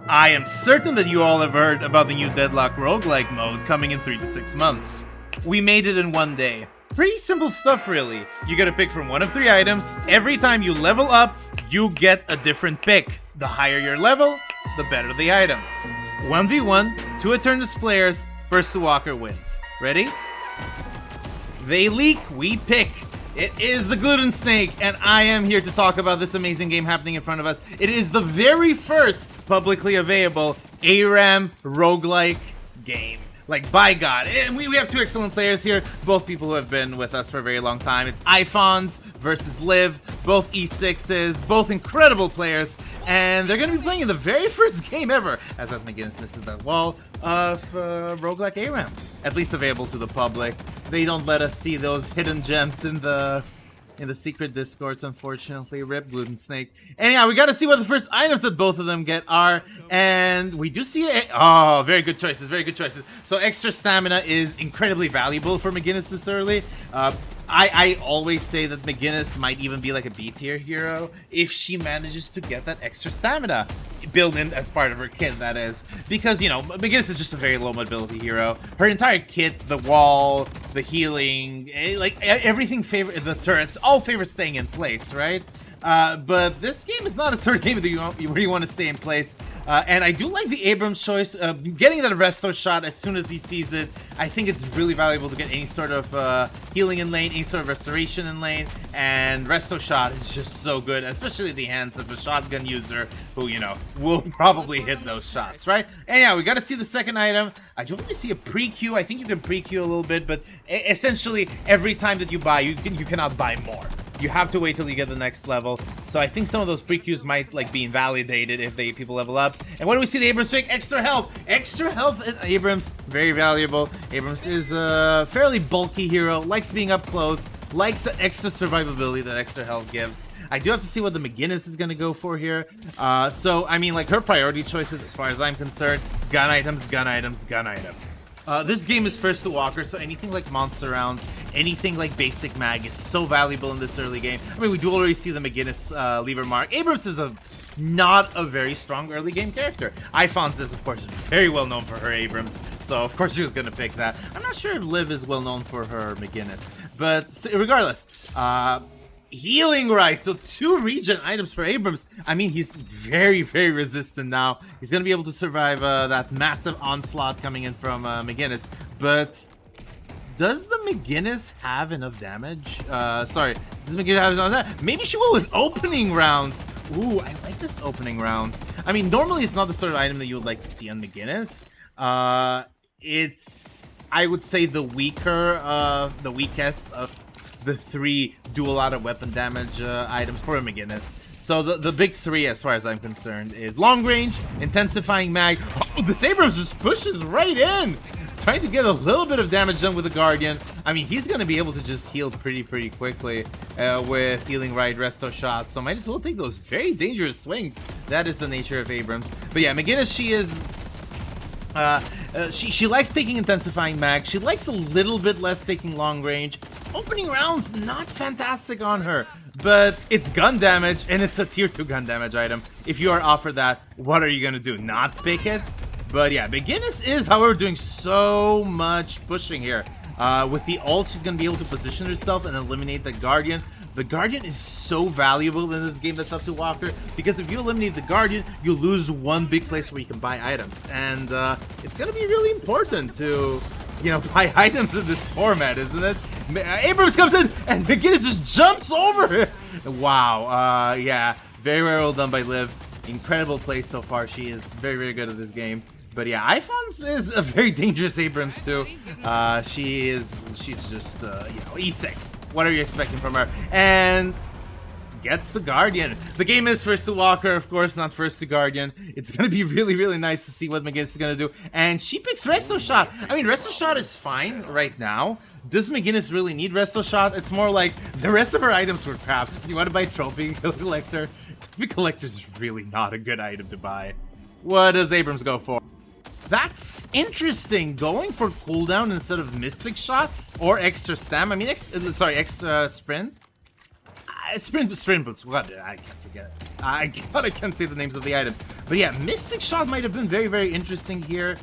I am certain that you all have heard about the new Deadlock Roguelike mode coming in 3 to 6 months. We made it in one day. Pretty simple stuff, really. You gotta pick from one of 3 items. Every time you level up, you get a different pick. The higher your level, the better the items. 1v1, 2 Eternus players, first to walker wins. Ready? They leak, we pick. It is the GlutenSnake, and I am here to talk about this amazing game happening in front of us. It is the very first publicly available Abrams roguelike game. Like, by God. And we have 2 excellent players here, both people who have been with us for a very long time. It's iphonz versus Liv, both E6s, both incredible players, and they're going to be playing in the very first game ever, as McGinnis misses that wall, of roguelike Abrams. At least available to the public. They don't let us see those hidden gems in the secret discords, unfortunately. Rip GlutenSnake. Anyhow, we got to see what the first items that both of them get are, and we do see it. Oh, very good choices, very good choices. So extra stamina is incredibly valuable for McGinnis this early. I always say that McGinnis might even be like a B tier hero if she manages to get that extra stamina built in as part of her kit, that is. Because, you know, McGinnis is just a very low mobility hero. Her entire kit, the wall, the healing, like everything favor the turrets, all favor staying in place, right? But this game is not a sort of game that where you want to stay in place. And I do like the Abrams choice, getting that resto shot as soon as he sees it. I think it's really valuable to get any sort of healing in lane, any sort of restoration in lane, and resto shot is just so good, especially in the hands of a shotgun user who, you know, will probably hit those shots, right? Anyhow, we got to see the second item. I don't really see a pre-queue. I think you can pre-queue a little bit, but essentially every time that you buy, you cannot buy more. You have to wait till you get the next level. So I think some of those pre-queues might like be invalidated if people level up. And when do we see the Abrams pick? Extra health. Extra health in Abrams. Very valuable. Abrams is a fairly bulky hero. Likes being up close. Likes the extra survivability that extra health gives. I do have to see what the McGinnis is going to go for here. So, I mean, like, her priority choices, as far as I'm concerned, gun items, gun items, gun item. This game is first to walker, so anything like monster round, anything like basic mag is so valuable in this early game. I mean, we do already see the McGinnis lever mark. Abrams is not a very strong early game character. iphonz is, of course, very well known for her Abrams, so of course she was going to pick that. I'm not sure if Liv is well known for her McGinnis, but regardless, healing right, so 2 regen items for Abrams. I mean, he's very, very resistant now. He's gonna be able to survive that massive onslaught coming in from McGinnis. But does the McGinnis have enough damage? Sorry, does McGinnis have enough damage? Maybe she will with opening rounds. Ooh, I like this opening rounds. I mean, normally it's not the sort of item that you would like to see on McGinnis. It's, I would say, the weakest of the 3 do a lot of weapon damage items for a McGinnis. So the big 3, as far as I'm concerned, is long range, intensifying mag. Oh, this Abrams just pushes right in, trying to get a little bit of damage done with the Guardian. I mean, he's going to be able to just heal pretty quickly with healing right, resto shots. So might as well take those very dangerous swings. That is the nature of Abrams. But yeah, McGinnis, she is... she likes taking intensifying mag. She likes a little bit less taking long range. Opening rounds, not fantastic on her, but it's gun damage, and it's a tier 2 gun damage item. If you are offered that, what are you gonna do? Not pick it? But yeah, McGinnis is, however, doing so much pushing here. With the ult, she's gonna be able to position herself and eliminate the Guardian. The Guardian is so valuable in this game that's up to walker, because if you eliminate the Guardian, you lose one big place where you can buy items, and it's gonna be really important to, you know, buy items in this format, isn't it? Abrams comes in, and McGinnis just jumps over it. Wow, yeah, very well done by Liv. Incredible play so far. She is very good at this game. But yeah, iphonz is a very dangerous Abrams too. She's just, you know, E6. What are you expecting from her? And gets the Guardian. The game is first to walker, of course, not first to Guardian. It's gonna be really nice to see what McGinnis is gonna do. And she picks resto shot. I mean, resto shot is fine right now. Does McGinnis really need resto shot? It's more like the rest of her items were crap. You want to buy trophy collector? Trophy collector is really not a good item to buy. What does Abrams go for? That's interesting. Going for cooldown instead of mystic shot or extra stam. I mean, extra sprint. Sprint boots. What? I can't forget. I can't say the names of the items. But yeah, Mystic Shot might have been very, very interesting here.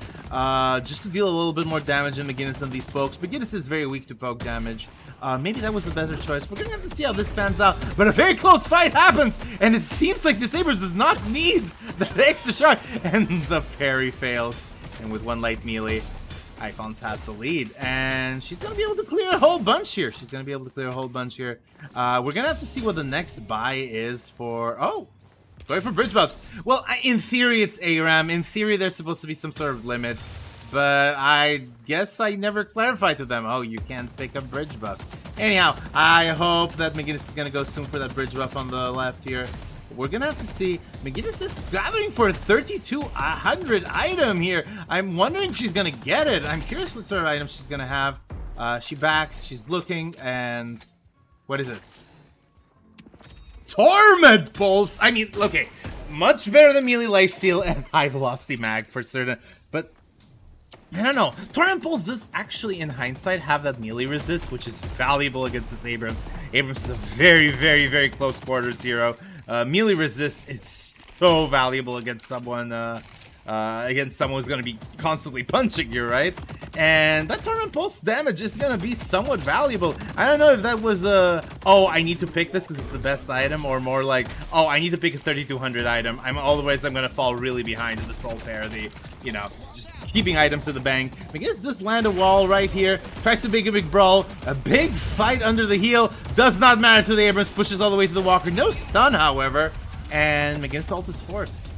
Just to deal a little bit more damage in McGinnis than these pokes. McGinnis is very weak to poke damage. Maybe that was a better choice. We're gonna have to see how this pans out. But a very close fight happens, and it seems like this Abrams does not need that extra shot. And the parry fails. And with one light melee, iphonz has the lead, and she's gonna be able to clear a whole bunch here. We're gonna have to see what the next buy is for. Oh, going for bridge buffs. Well, in theory, it's ARAM. In theory, there's supposed to be some sort of limits, but I guess I never clarified to them. Oh, you can't pick a bridge buff. Anyhow, I hope that McGinnis is gonna go soon for that bridge buff on the left here. We're gonna have to see. McGinnis is gathering for a 3,200 item here. I'm wondering if she's gonna get it. I'm curious what sort of item she's gonna have. She backs, she's looking, and what is it? Torment Pulse! I mean, okay, much better than melee lifesteal and high velocity mag for certain, but I don't know. Torment Pulse does actually, in hindsight, have that melee resist, which is valuable against this Abrams. Abrams is a very, very, very close quarters hero. Melee resist is so valuable against someone who's going to be constantly punching you, right? And that Torment Pulse damage is going to be somewhat valuable. I don't know if that was oh, I need to pick this because it's the best item, or more like, oh, I need to pick a 3,200 item. Otherwise I'm going to fall really behind in the soul parity, you know, just keeping items to the bank. McGinnis does land a wall right here, tries to make a big brawl, a big fight under the heel, does not matter to the Abrams, pushes all the way to the Walker, no stun however, and McGinnis ult is forced.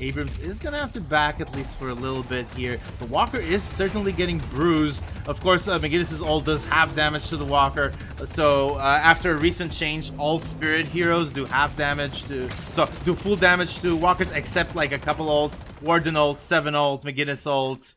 Abrams is gonna have to back at least for a little bit here. The Walker is certainly getting bruised. Of course, McGinnis' ult does half damage to the Walker. So after a recent change, all Spirit heroes do half damage do full damage to Walkers, except like a couple ults. Warden ult, 7 ult, McGinnis ult,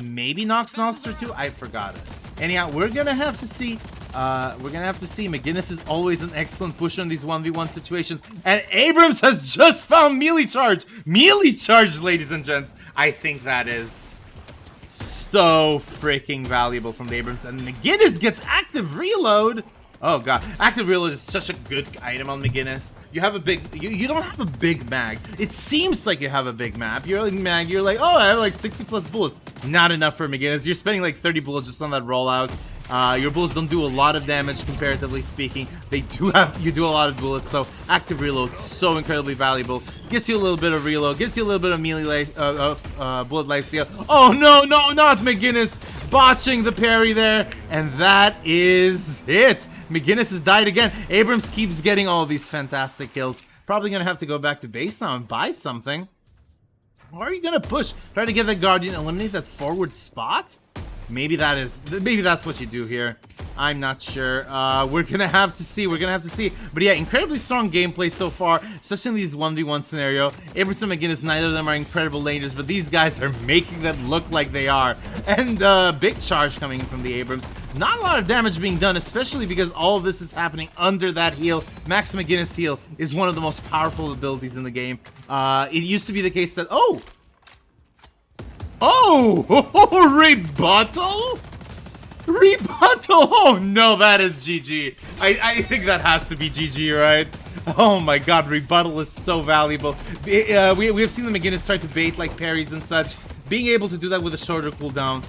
maybe Nox Monster too. I forgot it. Anyhow, we're gonna have to see. McGinnis is always an excellent pusher in these 1v1 situations. And Abrams has just found melee charge. Melee charge, ladies and gents. I think that is so freaking valuable from the Abrams. And McGinnis gets active reload. Oh god, active reload is such a good item on McGinnis. You have a big, you don't have a big mag. It seems like you have a big map. You're like, oh, I have like 60 plus bullets. Not enough for McGinnis. You're spending like 30 bullets just on that rollout. Your bullets don't do a lot of damage comparatively speaking. You do a lot of bullets, so active reload so incredibly valuable. Gets you a little bit of reload, gets you a little bit of melee life, bullet lifesteal. Oh no, not McGinnis botching the parry there, and that is it. McGinnis has died again. Abrams keeps getting all of these fantastic kills. Probably gonna have to go back to base now and buy something. Or are you gonna push? Try to get that Guardian, eliminate that forward spot? Maybe that's what you do here. I'm not sure. We're gonna have to see. But yeah, incredibly strong gameplay so far, especially in these 1v1 scenario. Abrams and McGinnis, neither of them are incredible laners, but these guys are making them look like they are. And big charge coming in from the Abrams. Not a lot of damage being done, especially because all of this is happening under that heal. Max McGinnis heal is one of the most powerful abilities in the game. It used to be the case that rebuttal? Oh no, that is GG. I think that has to be GG, right? Oh my god, rebuttal is so valuable. We have seen the McGinnis try to bait like parries and such. Being able to do that with a shorter cooldown,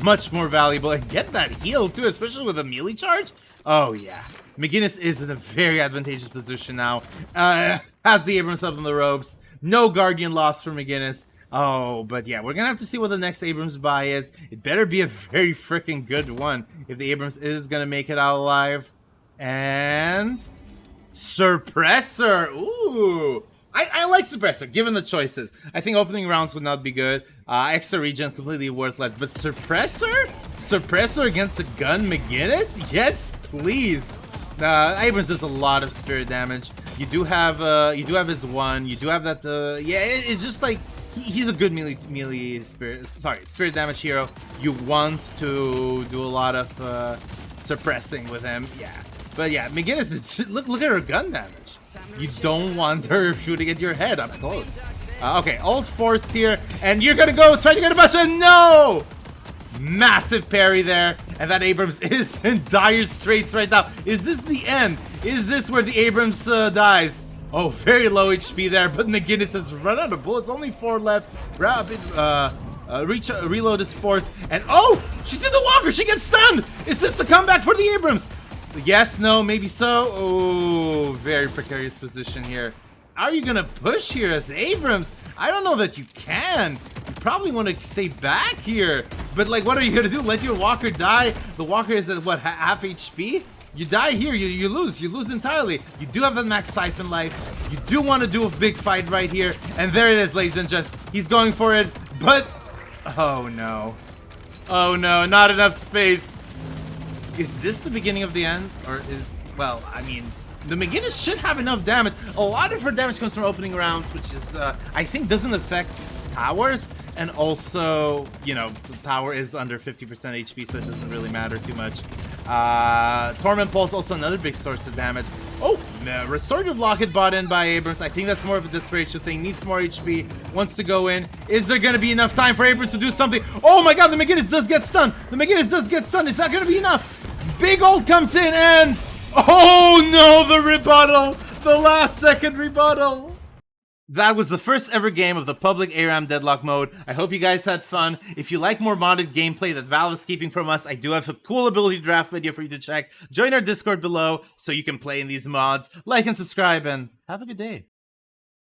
much more valuable. And get that heal too, especially with a melee charge. Oh yeah, McGinnis is in a very advantageous position now. Has the Abrams up on the ropes. No Guardian loss for McGinnis. Oh, but yeah, we're gonna have to see what the next Abrams buy is. It better be a very freaking good one if the Abrams is gonna make it out alive. And Suppressor. Ooh, I like Suppressor given the choices. I think opening rounds would not be good. Extra regen completely worthless, but Suppressor against the gun McGinnis? Yes, please. Abrams does a lot of spirit damage. You do have his one. You do have that. Yeah, it's just like. He's a good melee spirit damage hero. You want to do a lot of suppressing with him, yeah. But yeah, McGinnis is look at her gun damage. You don't want her shooting at your head up close. Okay, ult forced here, and you're gonna go try to get a bunch of no. Massive parry there, and that Abrams is in dire straits right now. Is this the end? Is this where the Abrams dies? Oh, very low HP there, but McGinnis has run out of bullets. Only 4 left. Rapid, reload his force, and oh, she's in the walker. She gets stunned. Is this the comeback for the Abrams? Yes, no, maybe so. Oh, very precarious position here. Are you gonna push here as Abrams? I don't know that you can. You probably want to stay back here. But like, what are you gonna do? Let your walker die? The walker is at what, half HP? You die here, you lose. You lose entirely. You do have that max siphon life. You do want to do a big fight right here. And there it is, ladies and gents. He's going for it, but oh no. Oh no, not enough space. Is this the beginning of the end? Or is, well, I mean, the McGinnis should have enough damage. A lot of her damage comes from opening rounds, which is, I think doesn't affect towers. And also, you know, the tower is under 50% HP, so it doesn't really matter too much. Torment Pulse, also another big source of damage. Oh, Restorative Locket bought in by Abrams. I think that's more of a desperation thing. Needs more HP, wants to go in. Is there going to be enough time for Abrams to do something? Oh my god, the McGinnis does get stunned. The McGinnis does get stunned. Is that going to be enough? Big ult comes in and... oh no, the rebuttal! The last second rebuttal! That was the first ever game of the public ARAM Deadlock mode. I hope you guys had fun. If you like more modded gameplay that Valve is keeping from us, I do have a cool ability draft video for you to check. Join our Discord below so you can play in these mods. Like and subscribe, and have a good day.